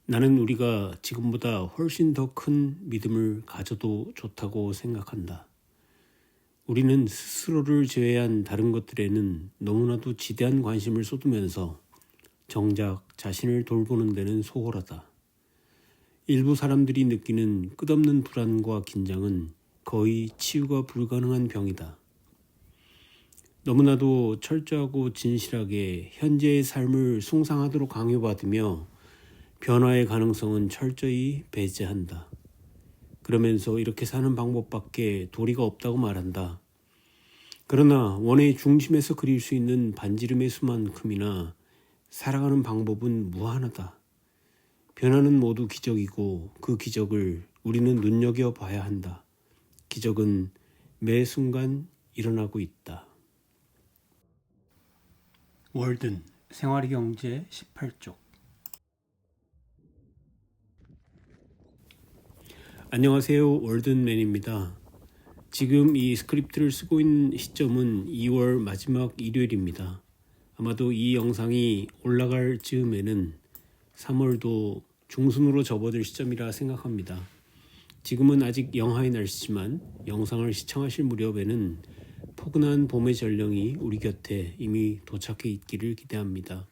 나는 우리가 지금보다 훨씬 더 큰 믿음을 가져도 좋다고 생각한다. 우리는 스스로를 제외한 다른 것들에는 너무나도 지대한 관심을 쏟으면서 정작 자신을 돌보는 데는 소홀하다. 일부 사람들이 느끼는 끝없는 불안과 긴장은 거의 치유가 불가능한 병이다. 너무나도 철저하고 진실하게 현재의 삶을 숭상하도록 강요받으며 변화의 가능성은 철저히 배제한다. 그러면서 이렇게 사는 방법밖에 도리가 없다고 말한다. 그러나 원의 중심에서 그릴 수 있는 반지름의 수만큼이나 살아가는 방법은 무한하다. 변화는 모두 기적이고 그 기적을 우리는 눈여겨봐야 한다. 기적은 매 순간 일어나고 있다. 월든 생활의 경제 18쪽. 안녕하세요. 월든맨입니다. 지금 이 스크립트를 쓰고 있는 시점은 2월 마지막 일요일입니다. 아마도 이 영상이 올라갈 즈음에는 3월도 중순으로 접어들 시점이라 생각합니다. 지금은 아직 영하의 날씨지만 영상을 시청하실 무렵에는 포근한 봄의 전령이 우리 곁에 이미 도착해 있기를 기대합니다.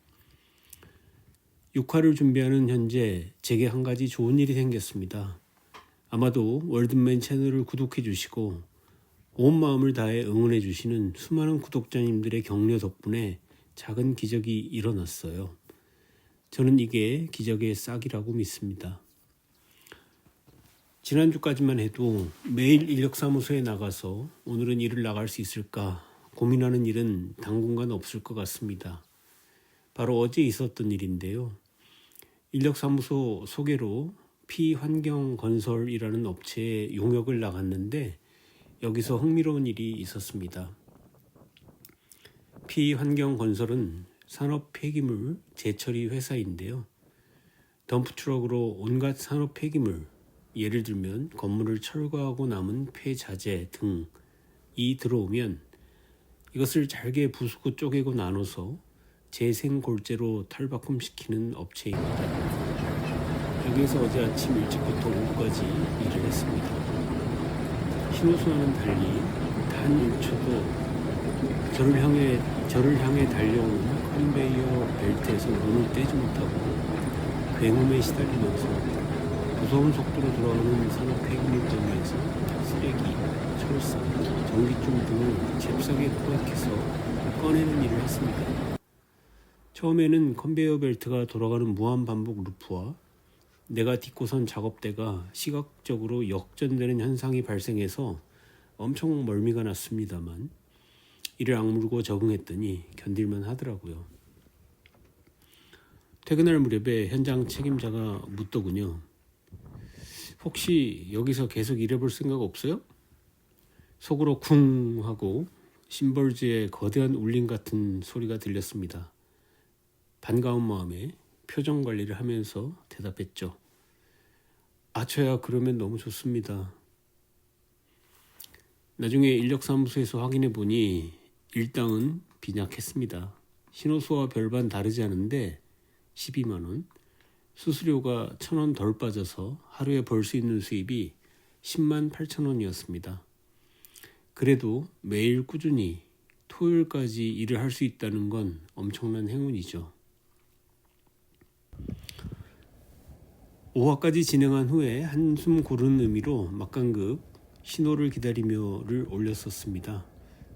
6화를 준비하는 현재 제게 한 가지 좋은 일이 생겼습니다. 아마도 월든맨 채널을 구독해 주시고 온 마음을 다해 응원해 주시는 수많은 구독자님들의 격려 덕분에 작은 기적이 일어났어요. 저는 이게 기적의 싹이라고 믿습니다. 지난주까지만 해도 매일 인력사무소에 나가서 오늘은 일을 나갈 수 있을까 고민하는 일은 당분간 없을 것 같습니다. 바로 어제 있었던 일인데요. 인력사무소 소개로 P환경건설이라는 업체에 용역을 나갔는데 여기서 흥미로운 일이 있었습니다. P환경건설은 산업 폐기물 재처리 회사인데요. 덤프트럭으로 온갖 산업 폐기물, 예를 들면 건물을 철거하고 남은 폐자재 등이 들어오면 이것을 잘게 부수고 쪼개고 나눠서 재생골재로 탈바꿈시키는 업체입니다. 여기에서 어제 아침 일찍부터 오후까지 일을 했습니다. 신호수와는 달리 단 1초도 저를 향해 달려오는 컨베이어 벨트에서 눈을 떼지 못하고 굉음에 시달리면서 무서운 속도로 돌아오는 산업 폐기물 더미에서 쓰레기, 철사, 전기줄 등을 잽싸게 포획해서 꺼내는 일을 했습니다. 처음에는 컨베이어 벨트가 돌아가는 무한 반복 루프와 내가 딛고 선 작업대가 시각적으로 역전되는 현상이 발생해서 엄청 멀미가 났습니다만 이를 악물고 적응했더니 견딜만 하더라고요. 퇴근할 무렵에 현장 책임자가 묻더군요. 혹시 여기서 계속 일해볼 생각 없어요? 속으로 쿵 하고 심벌즈의 거대한 울림 같은 소리가 들렸습니다. 반가운 마음에 표정 관리를 하면서 대답했죠. 저야 그러면 너무 좋습니다. 나중에 인력사무소에서 확인해 보니 일당은 빈약했습니다. 신호수와 별반 다르지 않은데 12만 원, 수수료가 1,000원 덜 빠져서 하루에 벌 수 있는 수입이 10만 8천 원이었습니다. 그래도 매일 꾸준히 토요일까지 일을 할 수 있다는 건 엄청난 행운이죠. 5화까지 진행한 후에 한숨 고르는 의미로 막간급 신호를 기다리며를 올렸었습니다.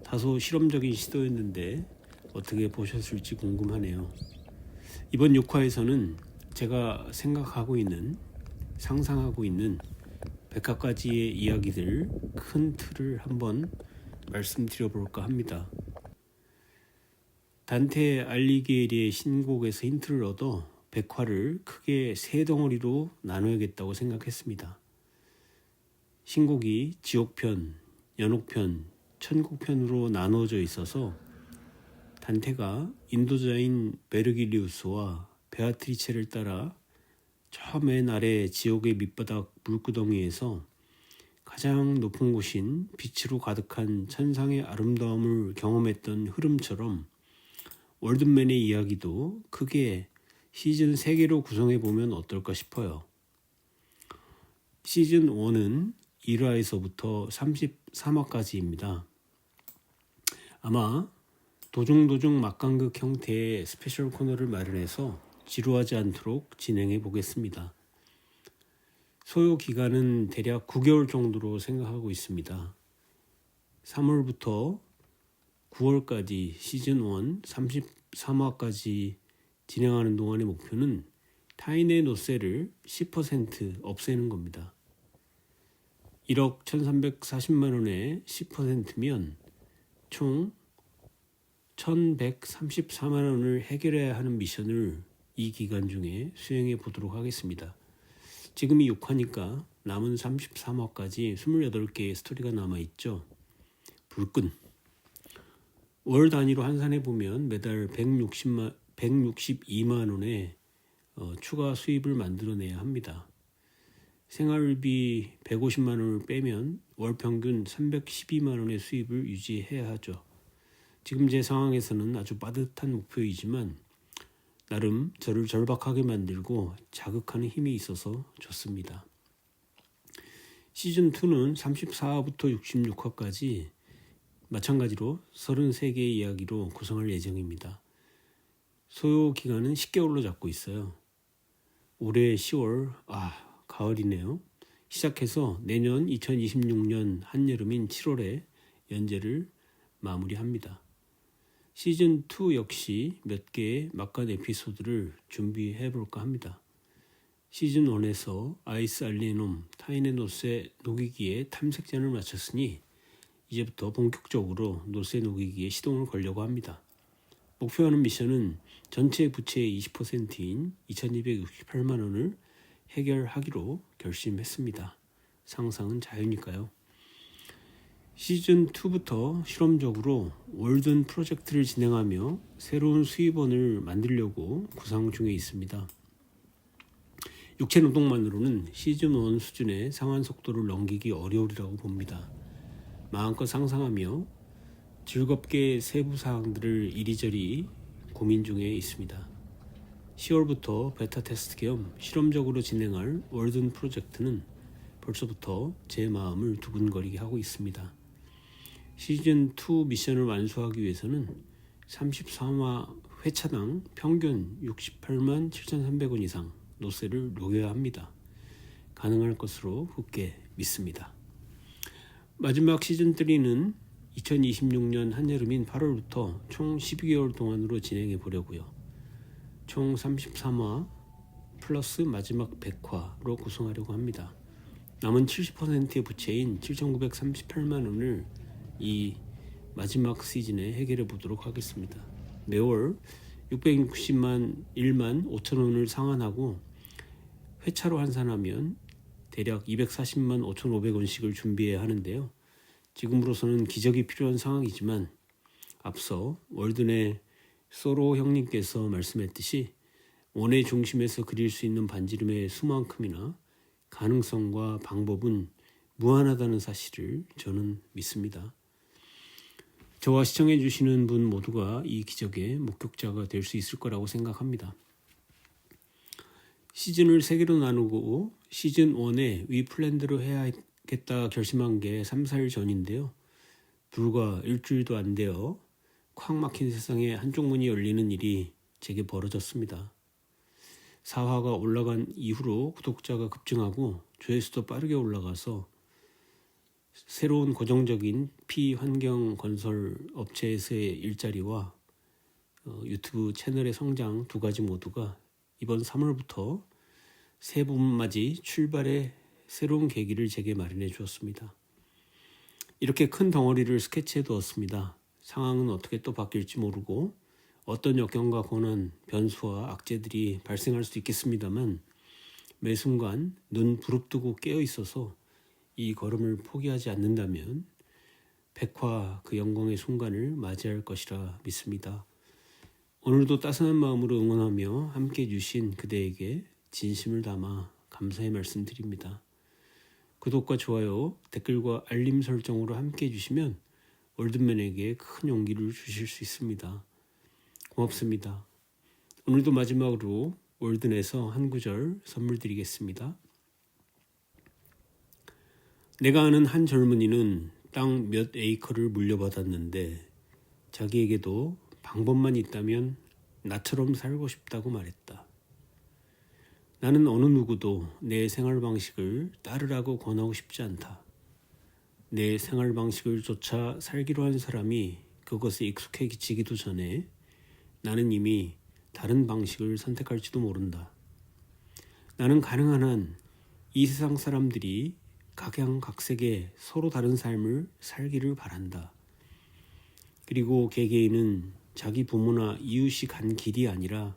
다소 실험적인 시도였는데 어떻게 보셨을지 궁금하네요. 이번 6화에서는 제가 생각하고 있는, 상상하고 있는 100화까지의 이야기들 큰 틀을 한번 말씀드려볼까 합니다. 단테 알리게리의 신곡에서 힌트를 얻어 100화를 크게 세 덩어리로 나눠야겠다고 생각했습니다. 신곡이 지옥편, 연옥편, 천국편으로 나누어져 있어서 단테가 인도자인 베르길리우스와 베아트리체를 따라 저 맨 아래 지옥의 밑바닥 물구덩이에서 가장 높은 곳인 빛으로 가득한 천상의 아름다움을 경험했던 흐름처럼 월든맨의 이야기도 크게 시즌 3개로 구성해 보면 어떨까 싶어요. 시즌 1은 1화에서부터 33화까지입니다. 아마 도중도중 막간극 형태의 스페셜 코너를 마련해서 지루하지 않도록 진행해 보겠습니다. 소요 기간은 대략 9개월 정도로 생각하고 있습니다. 3월부터 9월까지 시즌 1 33화까지 진행하는 동안의 목표는 타인의 노세를 10% 없애는 겁니다. 1억 1340만 원의 10%면 총 1134만 원을 해결해야 하는 미션을 이 기간 중에 수행해 보도록 하겠습니다. 지금이 6화니까 남은 33화까지 28개의 스토리가 남아있죠. 불끈. 월 단위로 환산해 보면 매달 162만 원의 추가 수입을 만들어내야 합니다. 생활비 150만 원을 빼면 월 평균 312만 원의 수입을 유지해야 하죠. 지금 제 상황에서는 아주 빠듯한 목표이지만 나름 저를 절박하게 만들고 자극하는 힘이 있어서 좋습니다. 시즌2는 34화부터 66화까지 마찬가지로 33개의 이야기로 구성할 예정입니다. 소요 기간은 10개월로 잡고 있어요. 올해 10월, 가을이네요. 시작해서 내년 2026년 한여름인 7월에 연재를 마무리합니다. 시즌2 역시 몇 개의 막간 에피소드를 준비해 볼까 합니다. 시즌1에서 아이스 알리놈 타인의 노세 녹이기에 탐색전을 마쳤으니 이제부터 본격적으로 노세 녹이기에 시동을 걸려고 합니다. 목표하는 미션은 전체 부채의 20%인 2268만 원을 해결하기로 결심했습니다. 상상은 자유니까요. 시즌2부터 실험적으로 월든 프로젝트를 진행하며 새로운 수입원을 만들려고 구상 중에 있습니다. 육체 노동만으로는 시즌1 수준의 상환 속도를 넘기기 어려우리라고 봅니다. 마음껏 상상하며 즐겁게 세부 사항들을 이리저리 고민 중에 있습니다. 10월부터 베타 테스트 겸 실험적으로 진행할 월든 프로젝트는 벌써부터 제 마음을 두근거리게 하고 있습니다. 시즌2 미션을 완수하기 위해서는 33화 회차당 평균 68만 7,300원 이상 노세를 녹여야 합니다. 가능할 것으로 굳게 믿습니다. 마지막 시즌3는 2026년 한여름인 8월부터 총 12개월 동안으로 진행해 보려고요. 총 33화 플러스 마지막 100화로 구성하려고 합니다. 남은 70%의 부채인 7,938만 원을 이 마지막 시즌에 해결해 보도록 하겠습니다. 매월 660만 1만 5천 원을 상환하고 회차로 환산하면 대략 240만 5,500원씩을 준비해야 하는데요. 지금으로서는 기적이 필요한 상황이지만 앞서 월든의 소로 형님께서 말씀했듯이 원의 중심에서 그릴 수 있는 반지름의 수만큼이나 가능성과 방법은 무한하다는 사실을 저는 믿습니다. 저와 시청해 주시는 분 모두가 이 기적의 목격자가 될 수 있을 거라고 생각합니다. 시즌을 3개로 나누고 시즌 1에 위 플랜대로 해야겠다 결심한 게 3, 4일 전인데요. 불과 일주일도 안 되어 콱 막힌 세상에 한쪽 문이 열리는 일이 제게 벌어졌습니다. 4화가 올라간 이후로 구독자가 급증하고 조회수도 빠르게 올라가서 새로운 고정적인 피환경 건설 업체에서의 일자리와 유튜브 채널의 성장 두 가지 모두가 이번 3월부터 새 봄맞이 출발의 새로운 계기를 제게 마련해 주었습니다. 이렇게 큰 덩어리를 스케치해 두었습니다. 상황은 어떻게 또 바뀔지 모르고 어떤 역경과 고난, 변수와 악재들이 발생할 수도 있겠습니다만 매 순간 눈 부릅뜨고 깨어 있어서 이 걸음을 포기하지 않는다면 100화 그 영광의 순간을 맞이할 것이라 믿습니다. 오늘도 따스한 마음으로 응원하며 함께 해주신 그대에게 진심을 담아 감사의 말씀드립니다. 구독과 좋아요, 댓글과 알림 설정으로 함께 해주시면 월드맨에게 큰 용기를 주실 수 있습니다. 고맙습니다. 오늘도 마지막으로 월든에서 한 구절 선물 드리겠습니다. 내가 아는 한 젊은이는 땅 몇 에이커를 물려받았는데 자기에게도 방법만 있다면 나처럼 살고 싶다고 말했다. 나는 어느 누구도 내 생활 방식을 따르라고 권하고 싶지 않다. 내 생활 방식을 쫓아 살기로 한 사람이 그것에 익숙해지기도 전에 나는 이미 다른 방식을 선택할지도 모른다. 나는 가능한 한 이 세상 사람들이 각양각색의 서로 다른 삶을 살기를 바란다. 그리고 개개인은 자기 부모나 이웃이 간 길이 아니라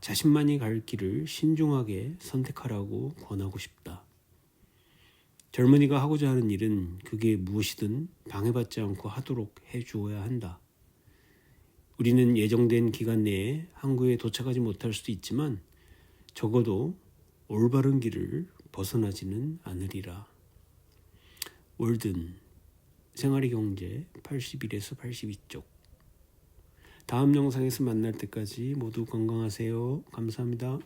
자신만이 갈 길을 신중하게 선택하라고 권하고 싶다. 젊은이가 하고자 하는 일은 그게 무엇이든 방해받지 않고 하도록 해주어야 한다. 우리는 예정된 기간 내에 항구에 도착하지 못할 수도 있지만 적어도 올바른 길을 벗어나지는 않으리라. 월든 생활의 경제 81에서 82쪽. 다음 영상에서 만날 때까지 모두 건강하세요. 감사합니다.